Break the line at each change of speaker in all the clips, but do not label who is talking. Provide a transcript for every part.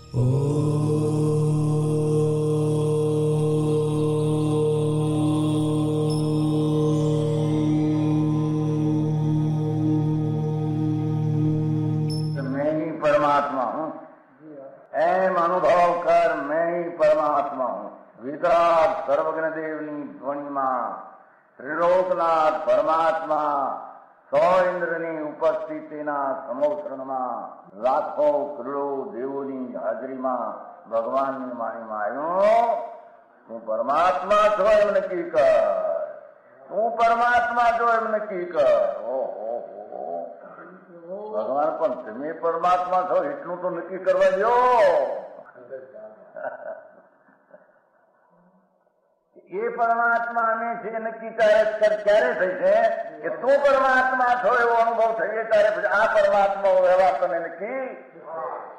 मैं ही परमात्मा हूँ, एम अनुभव कर मैं ही परमात्मा हूँ। वितराग सर्वज्ञ देवनी ध्वनिमा त्रिलोकनाथ परमात्मा सौ इंद्રની ઉપસ્થિતિના સમોત્સવમાં લાખો કરોડો દેવોની હાજરીમાં ભગવાનની વાણીમાં આવ્યો, તું પરમાત્મા છો એમ નક્કી કર, તું પરમાત્મા છો એમ નક્કી કર. ઓહો, ભગવાન પણ તમે પરમાત્મા છો એટલું તો નક્કી કરવા દો. એ પરમાત્મા અમે છે નક્કી ક્યારે થઈ છે કે તું પરમાત્મા છો એવો અનુભવ થઈએ ત્યારે પછી આ પરમાત્મા વ્યવહાર તને નક્કી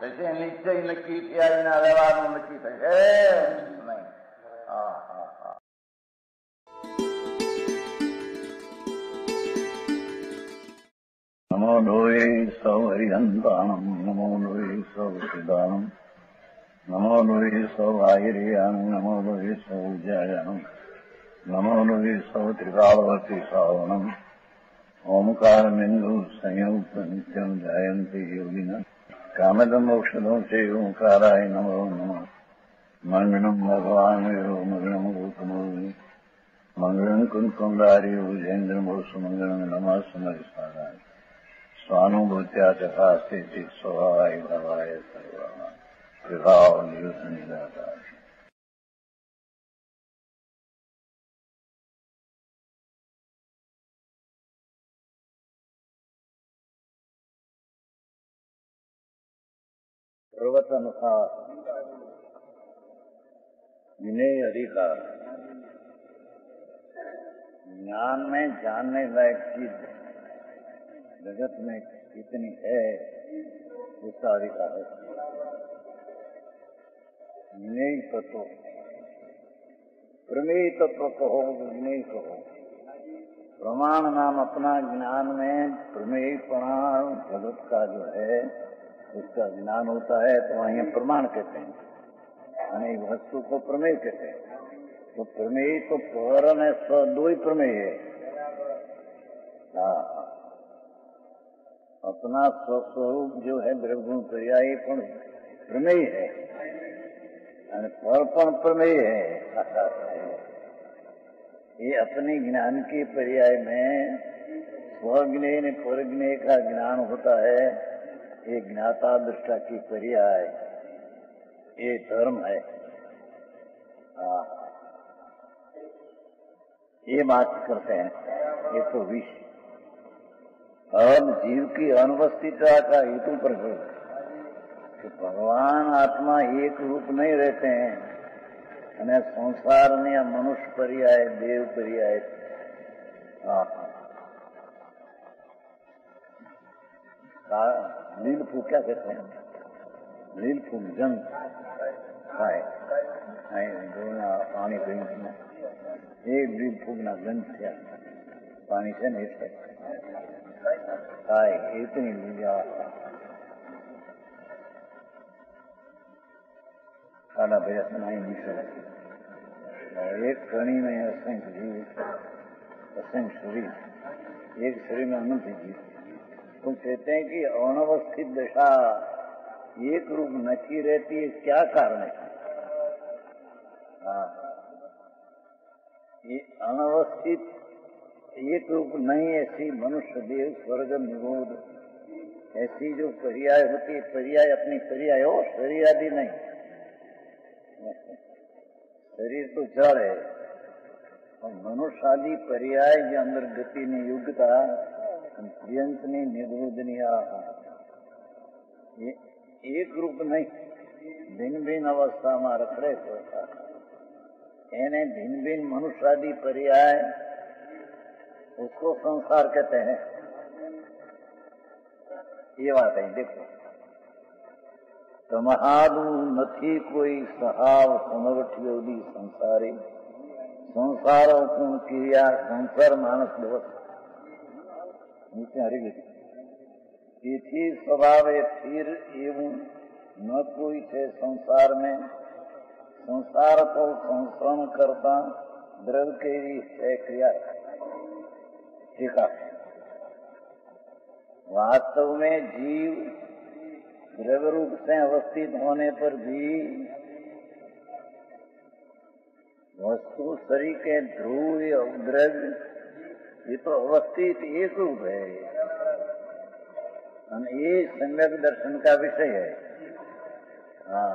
થશે. નિશ્ચય નક્કી થયા વિના વ્યવહારનું નક્કી થશે નહીં.
નમો લોહે સૌ હરિહંતાણમ, નમો લોહે સૌ સિદ્ધાણમ, નમો લોહે સૌ આહિર્યાણમ, નમો લોહે સૌ જયાણમ, નમો લોહે સૌ ત્રિકાળવતી શ્રાવણમ. ઓમકાર બિંદુ સંયુક્ત નિત્યમ જાયંતિ યોગિના કામદમ મોક્ષદો છે ઓંકારાય નમો નમઃ. મંગળમ ભગવાન વિરો મંગળમ ગોતમોહિ મંગળમ કુંકુમધારી ભુજેન્દ્રમો સુમંગળમ નમઃ સમરિસ્વાદાય સ્વાનુભૂત્યા ચકાસ્તે સ્વભાવાય ભવાય સર્વા વિભાવ નિયુત નિરાકાર.
प्रवचनकार विनय अधिकार. ज्ञान में जानने लायक चीज जगत में कितनी है उसका अधिकार है. विनय तत्व, प्रमेय तत्व कहो, विनय कहो. प्रमाण नाम अपना ज्ञान में प्रमेय प्रमाण जगत का जो है उसका ज्ञान होता है तो वहीं प्रमाण कहते हैं, यानी वस्तु को प्रमेय कहते हैं. तो प्रमेय तो पर और स्व दो ही प्रमेय है. अपना स्वस्वरूप जो है द्रव्यगुण पर्यायी पण प्रमेय है और पर पण प्रमेय है. ये अपने ज्ञान के पर्याय में स्वज्ञेय ने परज्ञेय का ज्ञान होता है. ये ज्ञाता दृष्टा की पर्याय ये धर्म है. ये बात करते हैं. ये तो विषय. अब जीव की अनुपस्थितता का हेतु प्रकट कि भगवान आत्मा एक रूप नहीं रहते हैं અને संसार ने मनुष्य पर्याय देव पर्याय. लील फूक क्या कहते हैं? लील फूक जंग થાય. પાણી પીને એક લીલ ફૂગના ગંધ થયા. પાણી છે ને એટલે થાય એટલી લીલા સાડા ભેસ નહીં નીકળે. एक कणी में असंख्य जीव, असंख्य शरीर, एक शरीर में अनंत जीव. तो कहते हैं कि अनवस्थित दशा एक रूप नची रहती है. क्या कारण है? ये अनवस्थित एक रूप नहीं ऐसी मनुष्य देव स्वर्ग निरोध ऐसी जो पर्याय होती है, पर्याय अपनी पर्याय हो, शरीर आदि नहीं. शरीर तो जड़ है और मनुष्य आदि पर्याय જે અંદર ગતિની યુગતા પ્રિયંસની નિવૃદ્ધની ये एक रूप नहीं, भिन्न भिन्न अवस्था में रखड़े होता है. भिन्न भिन्न मनुष्य आदि पर्याय उसको संसार कहते हैं. ये बात है. देखो તમારું નથી કોઈ સહાવ સમવઠિયોદી સંસારી સંસારો કું ક્રિયા સંસાર માણસ દિવસ નીચે હરી ગઈ. તેથી સ્વભાવે સ્થિર એવું न कोई थे संसार में, संसार को संसरण करता द्रव्य के है क्रिया। ठीक है, वास्तव में जीव द्रव्य रूप से अवस्थित होने पर भी वस्तु शरीर के ध्रुव द्रव्य ये तो अवस्थित एक रूप है, ये सम्यक दर्शन का विषय है। हाँ,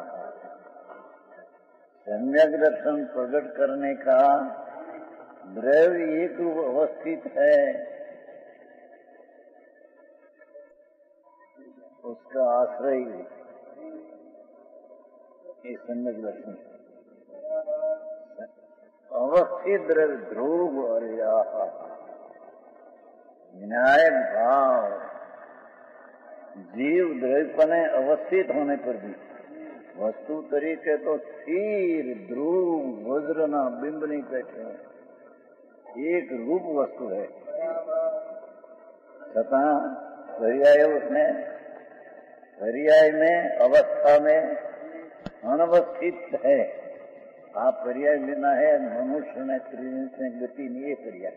सम्यक दर्शन प्रकट करने का द्रव्य एक रूप अवस्थित है, उसका आश्रय ये सम्यक दर्शन अवस्थित द्रव्य ध्रुव और विनायक भाव जीव द्रव्यपने अवस्थित होने पर भी वस्तु तरीके तो स्थिर ध्रुव वज्र न बिंब नहीं बैठे, एक रूप वस्तु है, तथा पर्याय उसमें पर्याय में अवस्था में अनवस्थित है। आप पर्याय लेना है मनुष्य ने त्रिविध से गति नहीं, ये पर्याय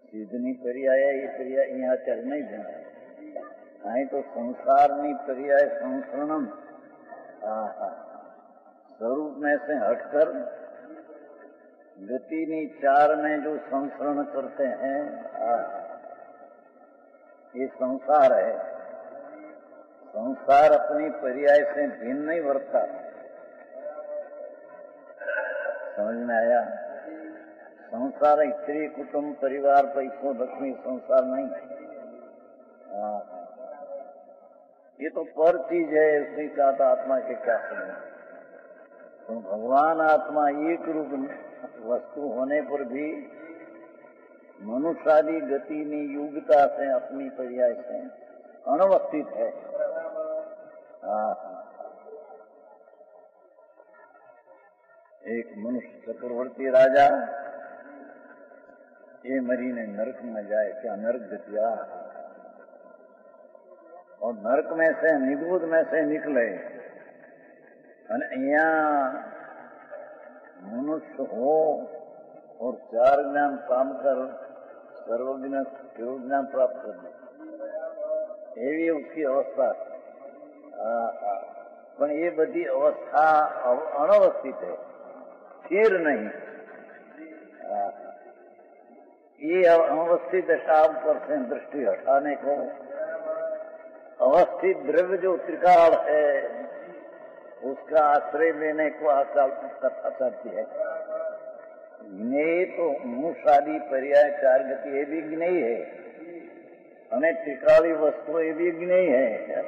सिद्धनी पर्याय, ये पर्याय यहाँ चल नहीं देना है तो संसार नहीं पर्याय संसरणम स्वरूप में से हटकर गति नहीं चार में जो संसरण करते हैं ये संसार है। संसार अपनी पर्याय से भिन्न नहीं वर्तता, समझ में आया? संसार स्त्री कुटुंब परिवार पैसों लक्ष्मी संसार नहीं, ये तो पर चीज है, उसके साथ आत्मा के क्या संबंध। तो भगवान आत्मा एक रूप वस्तु होने पर भी मनुष्यादि गति में युगता से अपनी पर्याय से अनवस्थित है। एक मनुष्य चक्रवर्ती राजा ये मरीने नरक में जाए, क्या नरक गतिया, और नरक में से निगूद में से निकले मनुष्य हो और चार ज्ञान काम कर सर्वज्ञ ज्ञान प्राप्त कर ले, एवी उसकी अवस्था। पण ये बधी अवस्था अनवस्थित है, स्थिर नहीं। ये अवस्थित दशा पर से दृष्टि हटाने को अवस्थित द्रव्य जो त्रिकाल है उसका आश्रय लेने को आकाल कथा चाहती है। ज्ञेय तो मुशादी पर्याय चार गति ये भी ज्ञेय है, अने त्रिकाली वस्तु ये भी ज्ञेय है।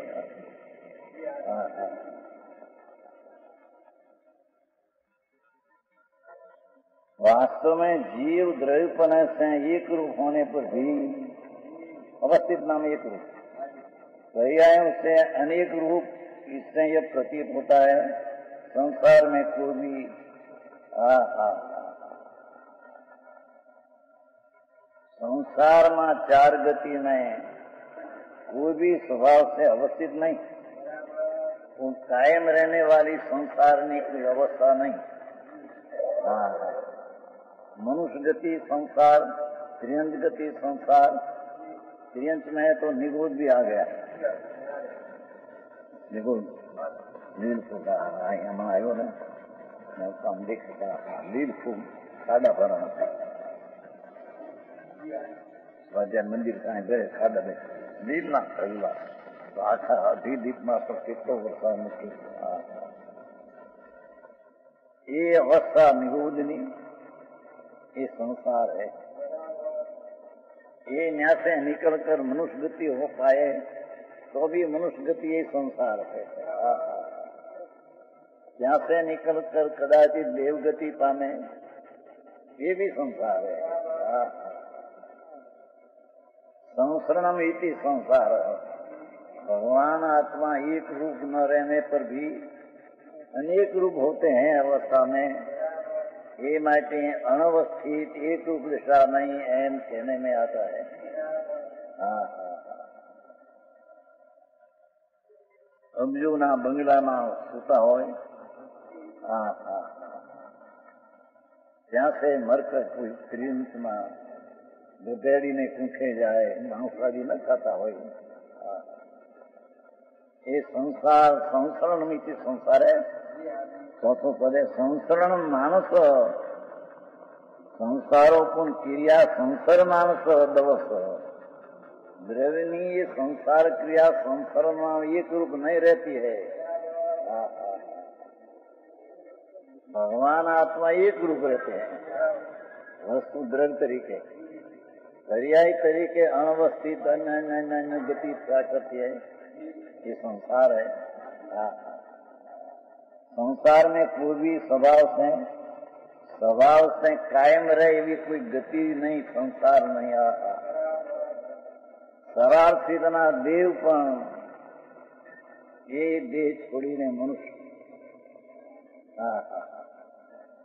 वास्तव में जीव द्रव्यपन से एक रूप होने पर भी अवस्थित नाम एक रूप, पर्यायों से अनेक रूप, इससे यह प्रतीत होता है संसार में कोई भी संसार में चार गति में कोई भी स्वभाव से अवस्थित नहीं, वो कायम रहने वाली संसार में कोई अवस्था नहीं। मनुष्य गति संसार, त्रियंत गति संसार, त्रियंत में है तो निगूद भी आ गया, निगूद लील फूल हमें आयो ने काम देख लील फूल खाड़ा भरण स्वाध्याय मंदिर का खाड़ा में लील ना करेला तो आखा अधी दीप में तो कितनो वर्षा मुक्ति ये अवस्था निगूदनी ये संसार है। ये न्याय से निकल कर मनुष्य गति हो पाए तो भी मनुष्य गति ये संसार है। यहाँ से निकल कर कदाचित देव गति पाने ये भी संसार है। संसरणम इति संसार, भगवान आत्मा एक रूप न रहने पर भी अनेक रूप होते हैं अवस्था में, ये माटे अनवस्थित एक रूप दशा नहीं एम कहने में आता है। અબજુના બંગલામાં સૂતા હોય, ત્યાં સે મરકત કોઈ ત્રિંતમાં ગધેડીને કૂંખે જાય, માંસાદી ન ખાતા હોય. એ સંસાર સંસરણ મિતિ સંસારે ચોથો પદે સંસરણ માણસ સંસારો પણ ક્રિયા સંસર માણસ દવસ દ્રવ્યની ये संसार क्रिया संसरण में एक रूप नहीं रहती है. भगवान आत्मा एक रूप रहते हैं, वस्तु द्रव्य तरीके, पर्याय तरीके अनवस्थित अन्य गति क्या करती है, ये संसार है. संसार में कोई भी स्वभाव से कायम रहे एवी कोई गति नहीं, संसार नहीं. સરારસિદ્ધના દેવ પણ એ દેહ છોડીને મનુષ્ય,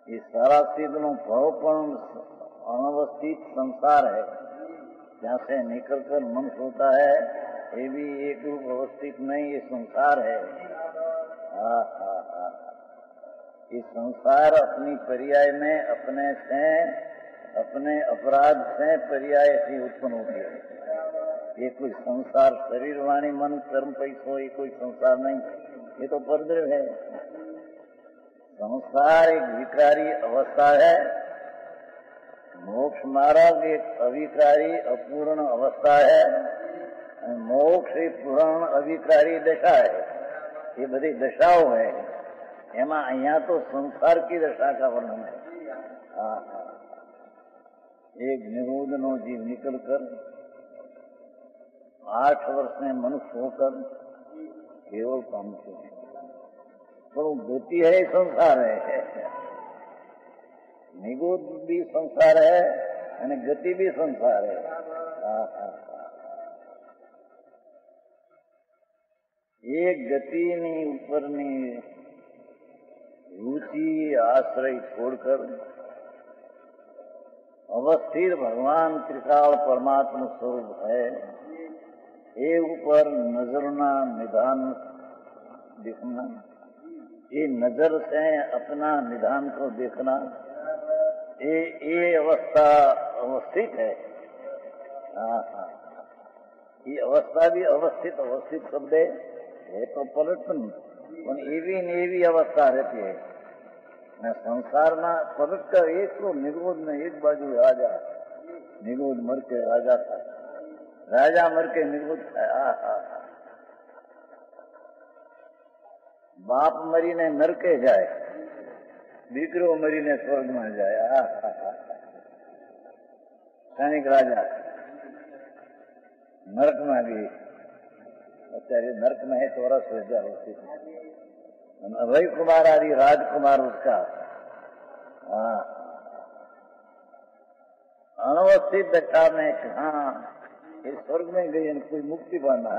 ये सरासिद्धनो भाव पण अनवस्थित संसार है, जहाँ से निकलकर मनुष्य होता है, ये भी एक रूप अवस्थित नहीं, ये संसार है. ये संसार अपनी पर्याय में अपने अपराध से पर्याय से उत्पन्न होती है. ये कोई संसार शरीर वाणी मन कर्म पैसो ये कोई संसार नहीं, ये तो परद्रव्य है. संसार एक विकारी अवस्था है, मोक्ष मार्ग एक अविकारी अपूर्ण अवस्था है, मोक्ष एक पूर्ण अविकारी दशा है. ये बड़ी दशाओं है, एमा अहिया तो संसार की दशा का वर्णन है. एक निरोध नो जीव निकल कर 8 वर्ष में मनुष्य होकर केवल पामते हैं, पर गति है संसार है. निगोद भी संसार है और गति भी संसार है. एक गति नी ऊपरनी रुचि आश्रय छोड़कर अवस्थित भगवान त्रिकाल परमात्मा स्वरूप है, ये ऊपर नजरना निधान देखना, ये नजर से अपना निधान को देखना, ये अवस्था अवस्थित है. ये अवस्था भी अवस्थित शब्द है तो पलटन एवी अवस्था रहती है. संसार में पलट कर एक तो निगोद में एक बाजू राजा, निगोद मर के राजा था, राजा मर के निगोद था. बाप मरी ने नरके जाए, दीकरो मरी ने स्वर्ग में जाए. सैनिक राजा नरक में भी, અત્યારે नरक में है तो रस विद्या होती है. अभय कुमार आदि राजकुमार उसका अनवस्थित दशा में कहा ये स्वर्ग में गई, कोई मुक्ति बना.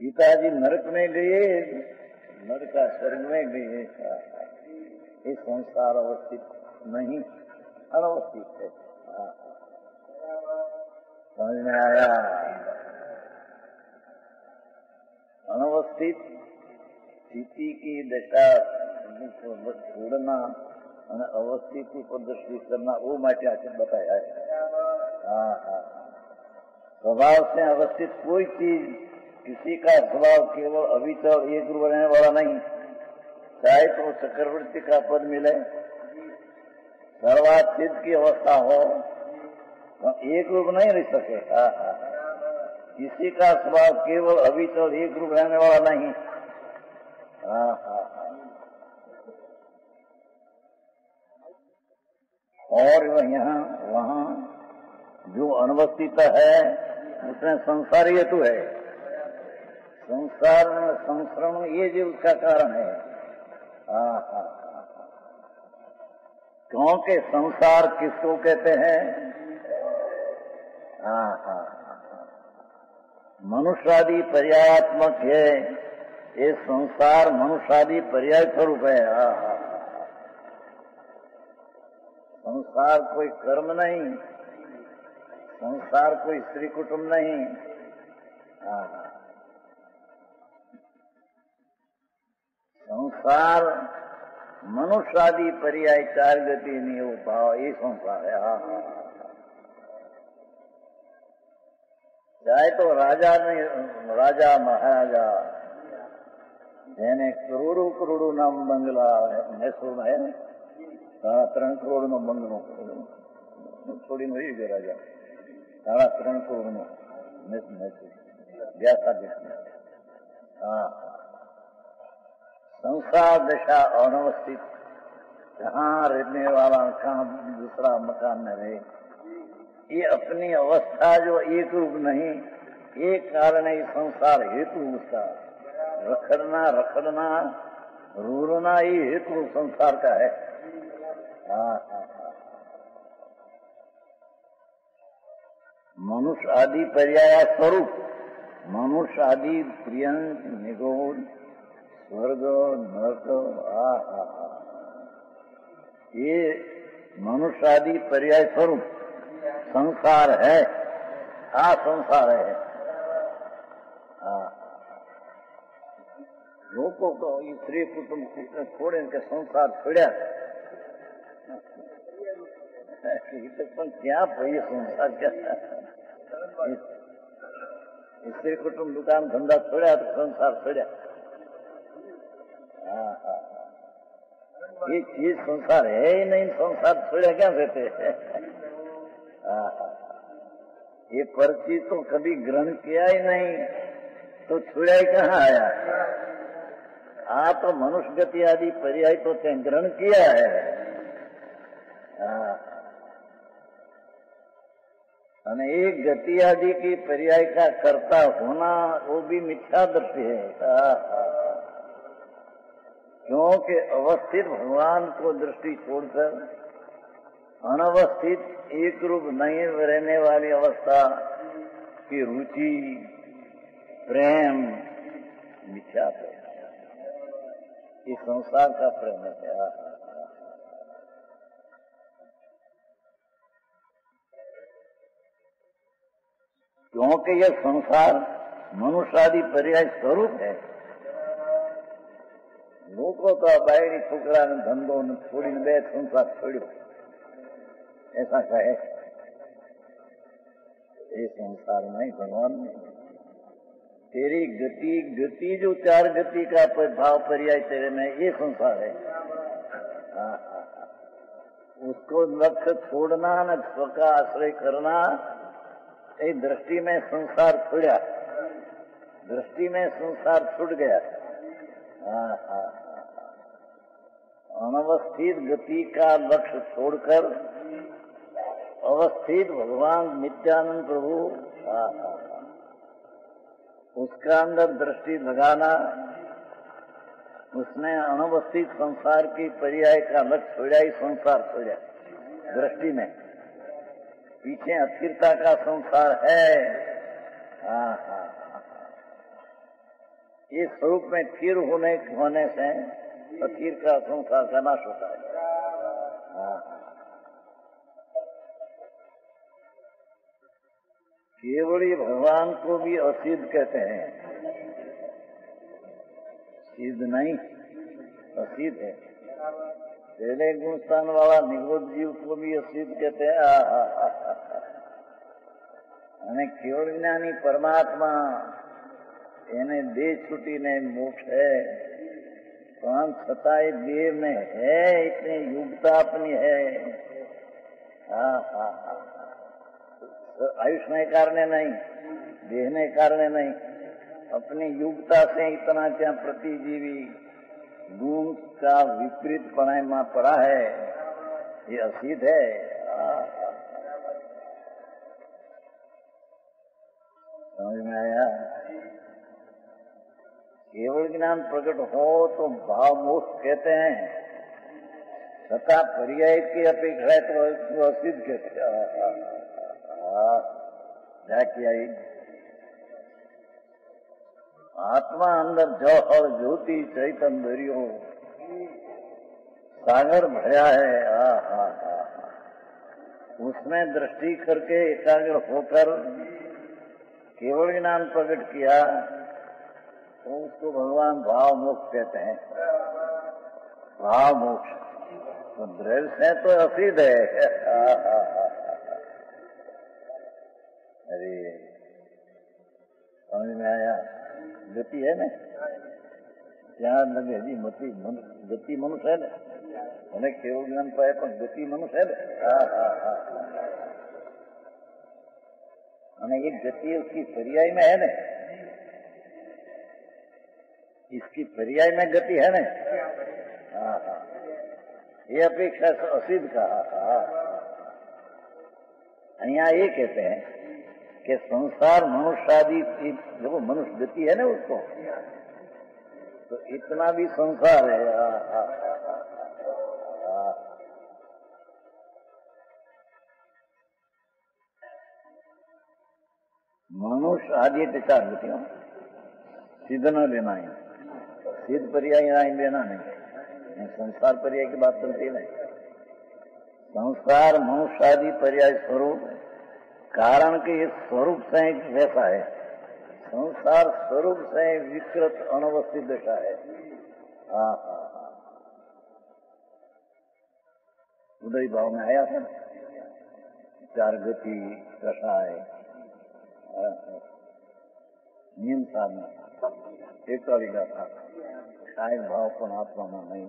पिताजी नरक में गए, नरका स्वर्ग में गए. ये संसार अवस्थित नहीं, अनवस्थित है. समझ में आया? अनवस्थित स्थिति की दशा छोड़ना और अवस्थित को दृष्टि करना, वो माटे आके बताया है. स्वभाव से अवस्थित कोई चीज, किसी का स्वभाव केवल अविचल एक रूप रहने वाला नहीं, चाहे तो चक्रवर्ती का पद मिले, सर्वाचित की अवस्था हो, तो एक रूप नहीं रह सके. किसी का स्वभाव केवल अविचल एक रूप रहने वाला नहीं. और यहाँ वहाँ जो अनवस्थित है उसमें संसार हेतु है. संसार संसरण ये जो उसका कारण है. क्योंकि संसार किसको कहते हैं? मनुष्यादि पर्यायात्मक है. ये संसार मनुष्यादि पर्याय स्वरूप है. संसार कोई कर्म नहीं, संसार कोई स्त्री कुटुंब नहीं, संसार मनुष्य आदि पर्याय चार गति नहीं हो पाओ, ये संसार है। चाहे तो राजा महाराजा જેને કરોડો નામ બંગલા મૈસૂરમાં હે, 3.5 કરોડનો બંગલો છોડીને વહી ગયો રાજા, 3.5 કરોડનો મૈસૂર ગયા था। हाँ, संसार दशा अनवस्थित, जहाँ रहने वाला कहाँ दूसरा मकान में रहे, ये अपनी अवस्था जो एक रूप नहीं, एक कारण है संसार हेतु उसका रखड़ना रूरना, ये हेतु संसार का है। मनुष्य आदि पर्याय स्वरूप, मनुष्य आदि प्रियंक निगोड़ स्वर्ग नरक, ये मनुष्य आदि पर्याय स्वरूप संसार है। संसार है। लोगों को स्त्री कुटुंब छोड़े के संसार छोड़ा, क्या भाई संसार क्या, स्त्री कुटुंब दुकान धंधा छोड़ा तो संसार छोड़ा। ये चीज संसार है ही नहीं, संसार छोड़ा क्या कहते हैं। ये पर्ची तो कभी ग्रहण किया ही नहीं, तो छोड़ा ही कहाँ आया। तो मनुष्य गति आदि पर्याय तो ते ग्रहण किया है। एक गति आदि की पर्याय का कर्ता होना वो भी मिथ्या दृष्टि है। क्योंकि अवस्थित भगवान को दृष्टि छोड़कर अनवस्थित एक रूप नहीं रहने वाली अवस्था की रुचि प्रेम मिथ्या है। ये संसार का प्रेम है। क्योंकि यह संसार मनुष्य आदि पर्याय स्वरूप है। लोगों तो बायड़ी छोकरा ने धंधो ने छोड़ी बे संसार छोड़ो, ऐसा कहे। ये संसार में भगवान ने तेरी गति जो चार गति का भाव पर्याय तेरे में, ये संसार है। उसको लक्ष्य छोड़ना न स्व का आश्रय करना, ये दृष्टि में संसार छुड़ा, दृष्टि में संसार छूट गया। अनवस्थित गति का लक्ष्य छोड़कर अवस्थित भगवान नित्यानंद प्रभु, उसका अंदर दृष्टि लगाना, उसने अनवस्थित संसार की पर्याय का लक्ष्य छोड़ा ही संसार छोड़ा दृष्टि में। पीछे अस्थिरता का संसार है। ये स्वरूप में स्थिर होने से अस्थिर का संसार का नाश होता है। केवली भगवान को भी असिद्ध कहते हैं, सिद्ध नहीं, असिद्ध है। पहले गुणस्थान वाला निगोद जीव को भी असिद्ध कहते हैं। અને કેવળ જ્ઞાની પરમાત્મા એને દેહ છૂટીને મોક્ષ है, પણ છતાંય દેહ में है, इतनी युगता अपनी है। आयुष्य के कारण नहीं, देह ने कारण नहीं, अपनी युगता से इतना क्या प्रतिजीवी गुण का विपरीत पढ़ाई में पड़ा है, ये असिद्ध है। समझ में आया? केवल ज्ञान प्रकट हो तो भाव मोक्ष कहते हैं, तथा पर्याय की अपेक्षा तो असिद्ध कहते हैं। आई आत्मा अंदर जौहर ज्योति चैतन्य दरियो सागर भया है। उसमें दृष्टि करके एकाग्र होकर केवल ज्ञान प्रकट किया तो उसको भगवान भाव मोक्ष कहते हैं। भाव मोक्ष तो द्रव्य से तो असिद्ध है। अरे समझ में आया? गति है ना, ત્યાં લગે હજી ગતિ મનુષ્ય है અને કેવું જ્ઞાન પાય પણ ગતિ મનુષ્ય है। અને ये गति उसकी पर्याय में है ना, इसकी पर्याय में गति है ना। हाँ हाँ, ये अपेक्षा असिद्ध कहा। यहाँ ये कहते हैं कि संसार मनुष्य आदि जो मनुष्य गति है ना उसको, तो इतना भी संसार है। मनुष्य आदि चार गतियों सिद्ध न लेना है, सिद्ध पर्याय यहाँ लेना नहीं, संसार पर्याय की बात चलती नहीं। संसार मनुष्य आदि पर्याय स्वरूप, कारण के ये स्वरूप से वैसा है। संसार स्वरूप से विकृत अनवस्थित दशा है। उदय भाव में आया था चार गति कषाय नींद साधना एक का था, शायद भाव पण आत्मा में नहीं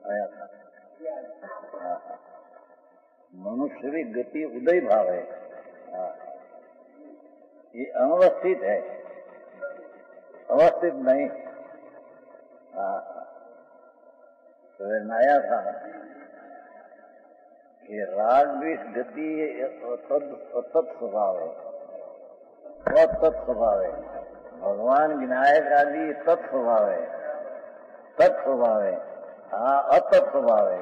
आया था। मनुष्य भी गति उदय भाव है, ये अवस्थित है, अवस्थित नहीं। तो नया था कि राग द्वेष गति तत्स्वभाव है, तत्स्वभाव है। भगवान विनायक आदि तत्स्वभाव है, तत्स्वभाव है। हाँ, अतत्स्वभाव है।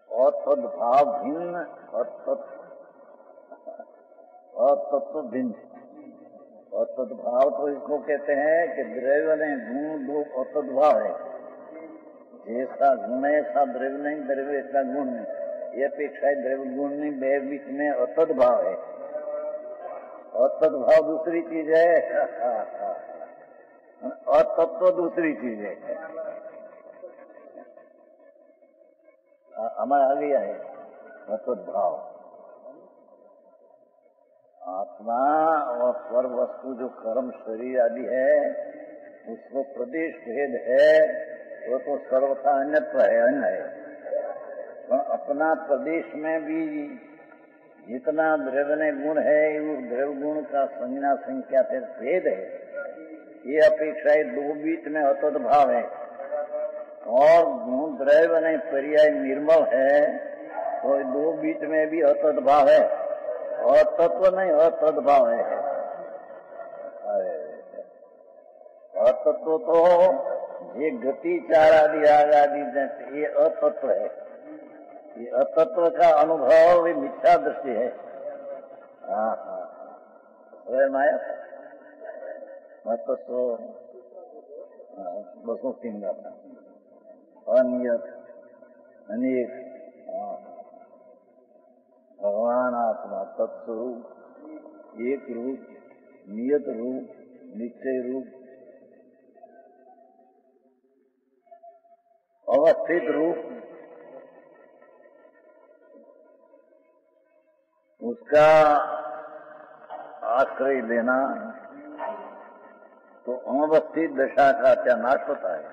अतद्भाव भिन्न, अतत्व भिन्न। अतद्भाव तो इसको कहते हैं कि द्रव्य ने गुण दो अतद्भाव है। जैसा गुण है ऐसा द्रव्य नहीं, द्रव्य ऐसा गुण नहीं। ये अपेक्षा द्रव्य गुण नहीं, बे बीच में अतद्भाव है। अतद्भाव दूसरी चीज है, अतत्व दूसरी चीज है। हमारा आ गया है अतद्भाव। आत्मा और स्वर वस्तु जो कर्म शरीर आदि है उसको प्रदेश भेद है, वो तो सर्वथा अन्यत्व है, अन्य है। पर अपना प्रदेश में भी जितना द्रव्य गुण है उस द्रव्य गुण का संज्ञा संख्या से भेद है। ये अपेक्षाएं दो बीच में अतद्भाव है, और गुण द्रव्य ने पर्याय निर्मल है तो दो बीच में भी अतद्भाव है, और तत्व नहीं अतद्भाव है। अतत्व तो ये गति चार आदि राग आदि ये अतत्व है। ये अतत्व का अनुभव ये मिथ्या दृष्टि है। हाँ हाँ, माया अतत्व बसों तीन गाता अनियत अनेक। भगवान आत्मा तत्स्वरूप एक रूप, नियत रूप, निश्चय रूप, अवस्थित रूप, उसका आश्रय लेना तो अवस्थित दशा का क्या नाश होता है।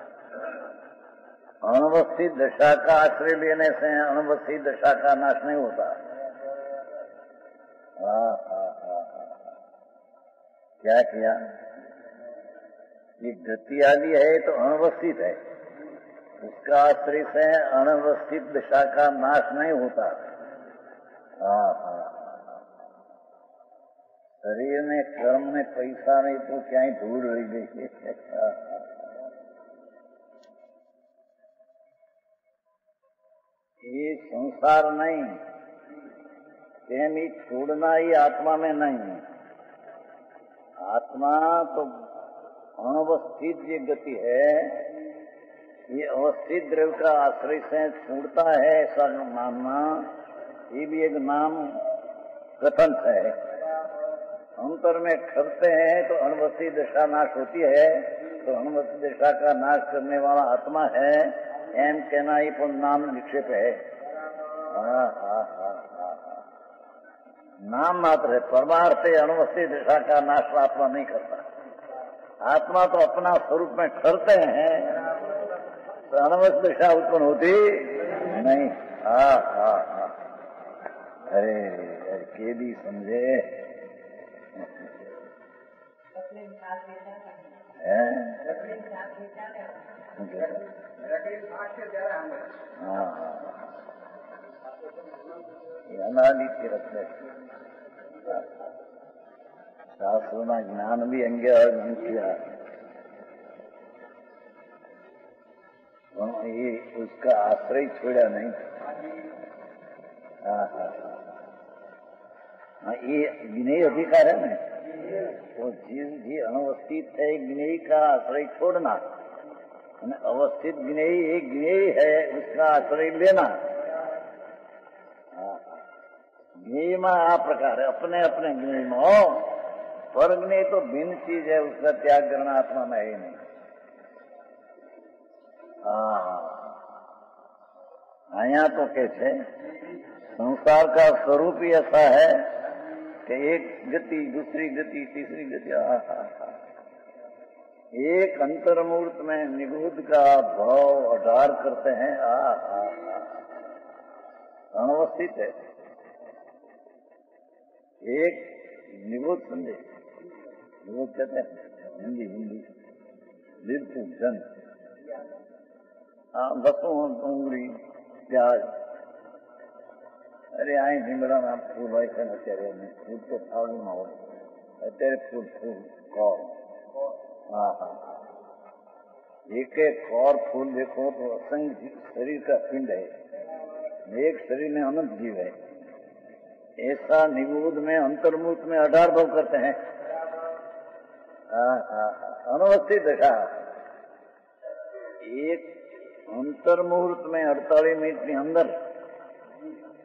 अनवस्थित दशा का आश्रय लेने से अनवस्थित दशा का नाश नहीं होता। क्या किया? ये गति आदि है तो अनवस्थित है, उसका आश्रय से अनवस्थित दशा का नाश नहीं होता। शरीर में कर्म में पैसा नहीं तो क्या ही धूल रही गई। ये संसार नहीं, तेनी छोड़ना ही आत्मा में नहीं। आत्मा तो अनवस्थित ये गति है, ये अवस्थित द्रव्य का आश्रय से छूटता है ऐसा मानना, ये भी एक नाम कथन है। अंतर में खरते हैं तो अणवस्थित दशा नाश होती है, तो अणवस्थित दशा का नाश करने वाला आत्मा है, एम कहना ही पर नाम निक्षेप है। नाम मात्र है, परमार्थ अणवस्थित दशा का नाश आत्मा नहीं करता। आत्मा तो अपना स्वरूप में ठहरते हैं, तो अणवस्थित दशा उत्पन्न होती नहीं। अरे के भी समझे अनादि रखते शास्त्रों में ज्ञान भी अंगीकार नहीं किया, ये उसका आश्रय छोड़ा नहीं। ये ज्ञेय अधिकार है ना, वो जीव भी अनवस्थित है, ज्ञेय का आश्रय छोड़ना, अवस्थित ज्ञेय एक ज्ञेय है, उसका आश्रय लेना। ज्ञेय में आ प्रकार है, अपने अपने ज्ञेय में हो, पर ज्ञेय तो भिन्न चीज है, उसका त्याग करना आत्मा में ही नहीं। यहाँ तो कैसे संसार का स्वरूप ही ऐसा है कि एक गति, दूसरी गति, तीसरी गति, एक अंतर्मूर्त में निगूढ़ का भाव आधार करते हैं। अनवस्थित है, एक निगूढ़ समझे, निगूढ़ कहते हैं हिंदी बिल्कुल जन, बसों उंगली प्याज, अरे आई भीमड़ा नाम फूल भाई से नचारे में फूल तो फागु में हो, तेरे फूल कौर, एक एक और फूल देखो तो असंख्य शरीर का पिंड है, एक शरीर में अनंत जीव है। ऐसा निगूढ़ में अंतर्मुख में 18 भाव करते हैं। अनवस्थित दशा, एक अंतर्मुहूर्त में 48 मिनट के अंदर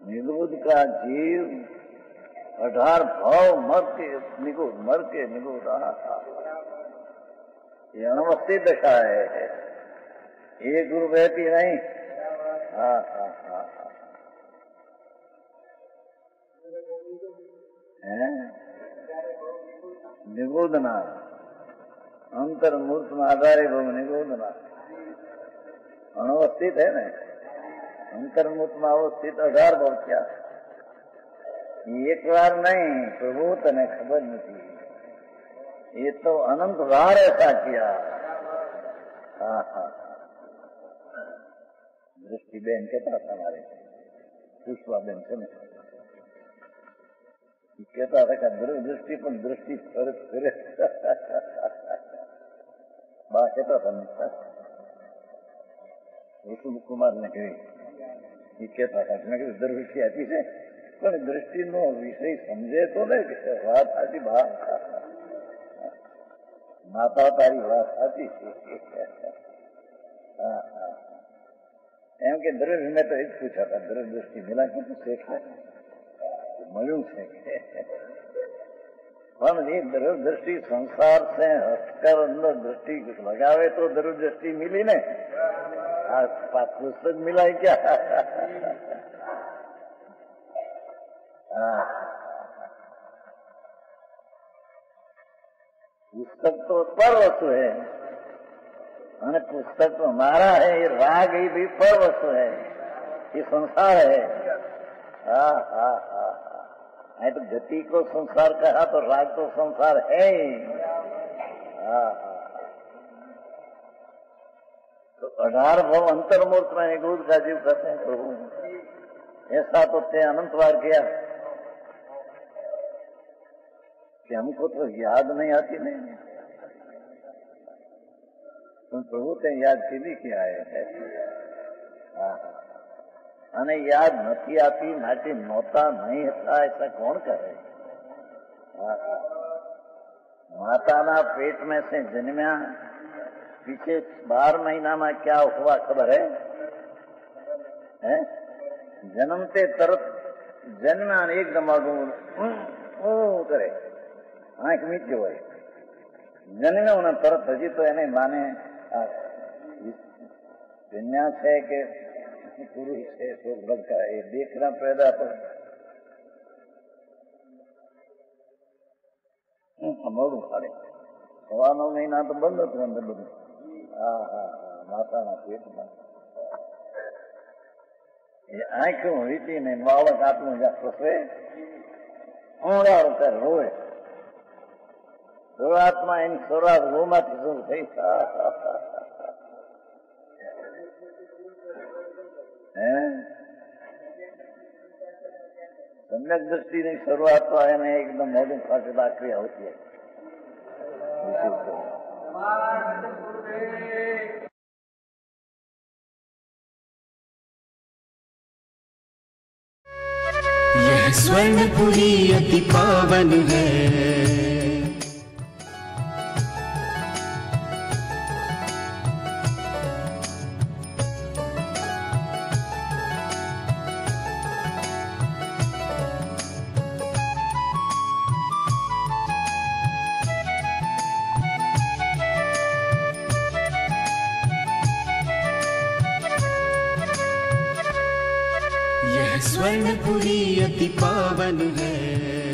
निगूढ़ का जीव 18 भाव मर के निगूढ़, ये अनवस्थित दशा है, ये गुरु बहती नहीं। निगूढ़ना अंतर्मुहूर्त में आधारे भाव निगूढ़ना अनवस्थित है ना, अंतर्मुख में अवस्थित 18 भाव क्या, एक बार नहीं, प्रभु तने खबर नहीं, ये तो अनंत बार ऐसा किया। दृष्टि बहन कहता था हमारे पुष्पा बहन से, कहता था दृष्टि पर दृष्टि फर्क फिर बा कहता था विष्णु कुमार ने कही, कहता था दृष्टि आती है પણ દ્રષ્ટિનો વિષય સમજે તો ને કે વાત સાચી, માતા તારી વાત સાચી છે। એમ કે દ્રઢ મેં તો એ જ પૂછા હતા, દ્રઢ દ્રષ્ટિ મિલા કીધું શેખ મળ્યું છે પણ એ દ્રઢ દ્રષ્ટિ સંસાર से हटकर अंदर दृष्टि लगावे तो द्रढ़ दृष्टि मिली ने, पुस्तक मिला है क्या? पुस्तक तो पर वस्तु है, અને પુસ્તક તો મારા है, ये राग ही भी पर वस्तु है, ये संसार है। तो गति को संसार कहा तो राग तो संसार है ही। तो 18 भाव अंतर्मूर्त में निगूढ़ का जीव कहते हैं प्रभु, ऐसा तो ते अनंत बार किया कि हमको तो याद नहीं आती नहीं, तो प्रभु ते याद सीधी किया है। અને યાદ નથી આપી માટે નહોતા નહીં હતા ऐसा कौन करे? माताना पेट में से जन्म्या पीछे 12 महीना में क्या हुआ खबर है? जन्मते तरत जन्म एकदम आगू करे आंख मीठी હોય જન્મ્યો ને તરત હજી તો એને માને વિન્યાસ છે કે પુરુષ છે શોભ का ये देखना पैदा तो મોડું ફાડે 9 મહિના તો બંધ હતું અંદર બધું. હા હા હા માતાના પેટમાં એ આંખું વીટીને બાળક આટલું જ્યાં પ્રસરે ઊંડા ઉતાર રોવે શરૂઆતમાં એની શરૂઆત રોમાંથી શરૂ થઈ. सम्यक दृष्टि की शुरुआत तो है एकदम मोड़ू फाटे आखिरी होती है.
यह स्वर्णपुरी अति पावन है. यह स्वर्णपुरी अति पावन है.